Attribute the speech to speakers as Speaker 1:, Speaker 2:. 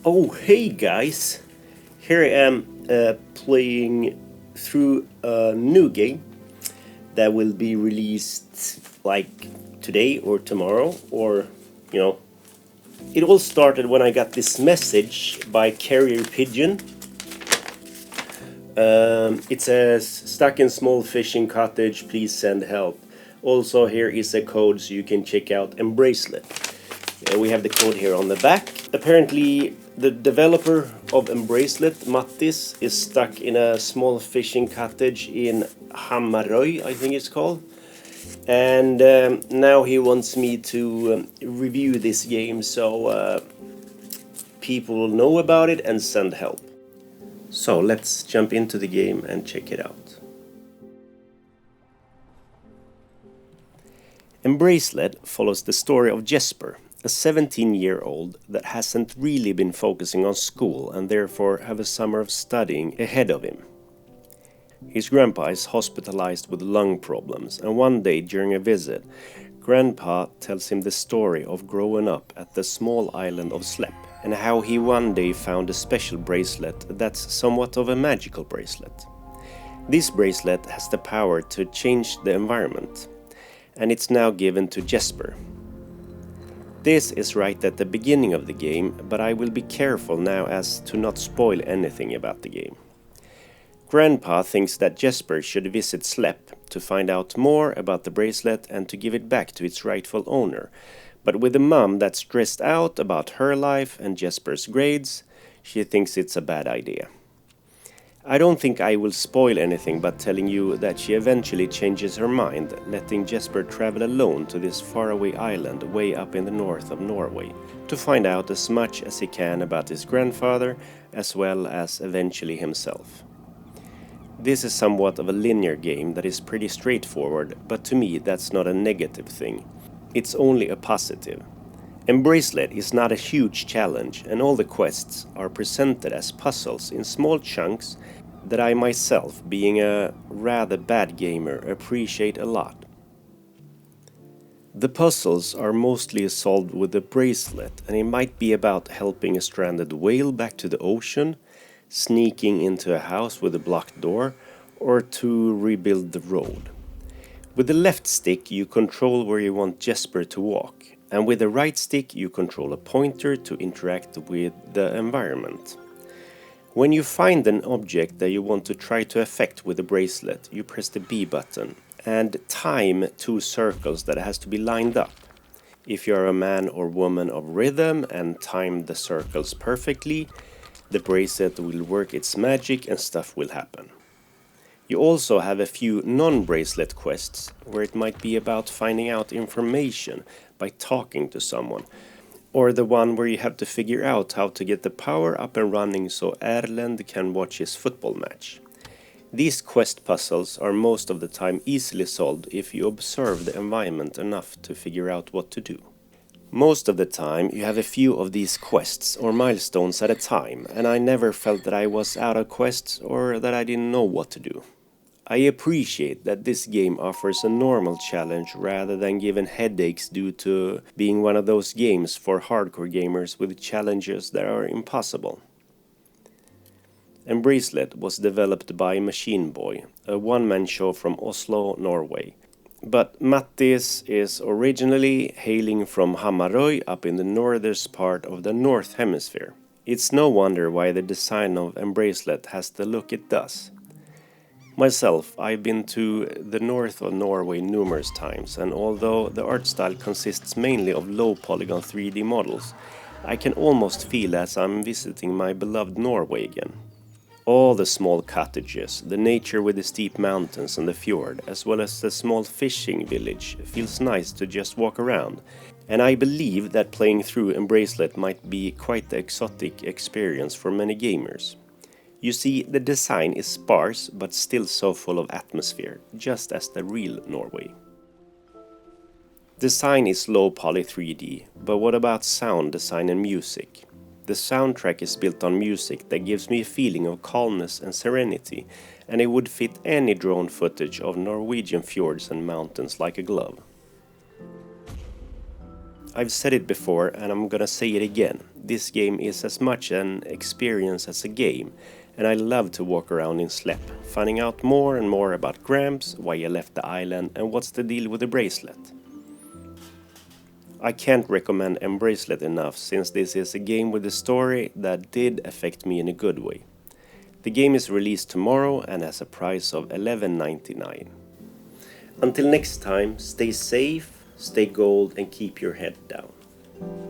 Speaker 1: Oh, hey guys! Here I am playing through a new game that will be released like today or tomorrow, or you know. It all started when I got this message by Carrier Pigeon. It says, stuck in small fishing cottage, please send help. Also, here is a code so you can check out Embracelet. We have the code here on the back. Apparently, the developer of Embracelet, Mattis, is stuck in a small fishing cottage in Hamarøy, I think it's called. And now he wants me to review this game so people will know about it and send help. So let's jump into the game and check it out. Embracelet follows the story of Jesper, a 17-year-old that hasn't really been focusing on school and therefore have a summer of studying ahead of him. His grandpa is hospitalized with lung problems, and one day during a visit, Grandpa tells him the story of growing up at the small island of Slepp, and how he one day found a special bracelet that's somewhat of a magical bracelet. This bracelet has the power to change the environment, and it's now given to Jesper. This is right at the beginning of the game, but I will be careful now as to not spoil anything about the game. Grandpa thinks that Jesper should visit Slepp to find out more about the bracelet and to give it back to its rightful owner. But with a mum that's stressed out about her life and Jesper's grades, she thinks it's a bad idea. I don't think I will spoil anything but telling you that she eventually changes her mind, letting Jesper travel alone to this faraway island way up in the north of Norway to find out as much as he can about his grandfather as well as eventually himself. This is somewhat of a linear game that is pretty straightforward, but to me that's not a negative thing. It's only a positive. Embracelet is not a huge challenge, and all the quests are presented as puzzles in small chunks that I myself, being a rather bad gamer, appreciate a lot. The puzzles are mostly solved with the bracelet, and it might be about helping a stranded whale back to the ocean, sneaking into a house with a blocked door, or to rebuild the road. With the left stick you control where you want Jesper to walk, and with the right stick you control a pointer to interact with the environment. When you find an object that you want to try to affect with the bracelet, you press the B button and time 2 circles that has to be lined up. If you are a man or woman of rhythm and time the circles perfectly, the bracelet will work its magic and stuff will happen. You also have a few non-bracelet quests where it might be about finding out information by talking to someone, or the one where you have to figure out how to get the power up and running so Erlend can watch his football match. These quest puzzles are most of the time easily solved if you observe the environment enough to figure out what to do. Most of the time you have a few of these quests or milestones at a time, and I never felt that I was out of quests or that I didn't know what to do. I appreciate that this game offers a normal challenge rather than giving headaches due to being one of those games for hardcore gamers with challenges that are impossible. Embracelet was developed by Machineboy, a one-man show from Oslo, Norway. But Mattis is originally hailing from Hamarøy up in the northern part of the North Hemisphere. It's no wonder why the design of Embracelet has the look it does. Myself, I've been to the north of Norway numerous times, and although the art style consists mainly of low polygon 3D models, I can almost feel as I'm visiting my beloved Norway again. All the small cottages, the nature with the steep mountains and the fjord, as well as the small fishing village, feels nice to just walk around, and I believe that playing through Embracelet might be quite the exotic experience for many gamers. You see, the design is sparse but still so full of atmosphere, just as the real Norway. Design is low poly 3D, but what about sound design and music? The soundtrack is built on music that gives me a feeling of calmness and serenity, and it would fit any drone footage of Norwegian fjords and mountains like a glove. I've said it before and I'm gonna say it again. This game is as much an experience as a game, and I love to walk around in Slepp, finding out more and more about Gramps, why he left the island, and what's the deal with the bracelet. I can't recommend Embracelet enough, since this is a game with a story that did affect me in a good way. The game is released tomorrow and has a price of $11.99. Until next time, stay safe, stay gold, and keep your head down.